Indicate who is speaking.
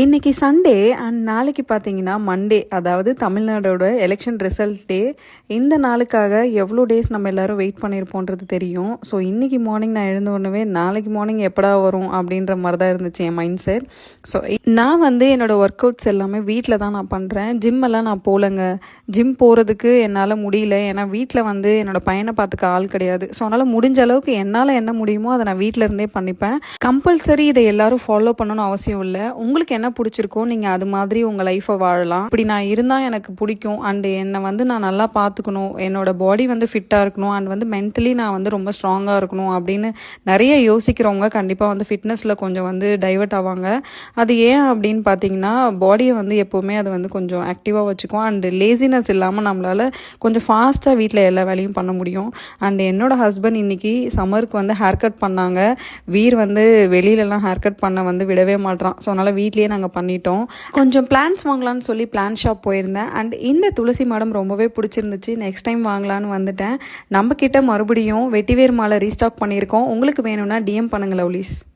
Speaker 1: இன்னைக்கு Sunday and நாளைக்கு பார்த்தீங்கன்னா மண்டே, அதாவது தமிழ்நாடோட எலெக்ஷன் ரிசல்ட் டே. இந்த நாளுக்காக எவ்வளோ டேஸ் நம்ம எல்லாரும் வெயிட் பண்ணியிருப்போன்றது தெரியும். ஸோ இன்னைக்கு மார்னிங் நான் எழுந்த உடனே நாளைக்கு மார்னிங் எப்படா வரும் அப்படின்ற மாதிரி தான் இருந்துச்சு என் மைண்ட் செட். ஸோ நான் என்னோட ஒர்க் அவுட்ஸ் எல்லாமே வீட்டில் தான் நான் பண்ணுறேன். ஜிம் எல்லாம் நான் போகலங்க. ஜிம் போகிறதுக்கு என்னால் முடியல. ஏன்னா வீட்டில் என்னோட பையனை பார்த்துக்க ஆள் கிடையாது. ஸோ அதனால் முடிஞ்ச அளவுக்கு என்னால் என்ன முடியுமோ அதை நான் வீட்டில் இருந்தே பண்ணிப்பேன். கம்பல்சரி இதை எல்லாரும் ஃபாலோ பண்ணணும்னு அவசியம் இல்லை. உங்களுக்கு என்ன பிடிச்சிருக்கோ நீங்கள் அது மாதிரி உங்கள் லைஃப்பை வாழலாம். இப்படி நான் இருந்தால் எனக்கு பிடிக்கும் அண்டு என்னை நான் நல்லா பார்த்துக்கணும், என்னோட பாடி ஃபிட்டாக இருக்கணும் அண்ட் மென்டலி நான் ரொம்ப ஸ்ட்ராங்காக இருக்கணும் அப்படின்னு நிறைய யோசிக்கிறவங்க கண்டிப்பாக ஃபிட்னஸில் கொஞ்சம் டைவர்ட் ஆவாங்க. அது ஏன் அப்படின்னு பார்த்தீங்கன்னா, பாடியை எப்போவுமே அது கொஞ்சம் ஆக்டிவாக வச்சுக்கும் அண்டு லேசினஸ் இல்லாமல் நம்மளால் கொஞ்சம் ஃபாஸ்ட்டாக வீட்டில் எல்லா வேலையும் பண்ண முடியும். அண்ட் என்னோட ஹஸ்பண்ட் இன்னைக்கு சம்மருக்கு ஹேர் கட் பண்ணாங்க. வீர் வெளியிலலாம் ஹேர் கட் பண்ண விடவே மாட்டான். ஸோ அதனால் வீட்லேயே நாங்கள் பண்ணிட்டோம். கொஞ்சம் பிளான்ஸ் வாங்கலான்னு சொல்லி பிளான் ஷாப் போயிருந்தேன் அண்ட் இந்த துளசி மாடம் ரொம்பவே பிடிச்சிருந்துச்சு. நெக்ஸ்ட் டைம் வாங்கலான்னு வந்துட்டேன். நம்ம கிட்ட மறுபடியும் வெட்டிவேர் மாலை ரீஸ்டாக் பண்ணியிருக்கோம். உங்களுக்கு வேணும்னா டிஎம் பண்ணுங்க லவ்லீஸ்.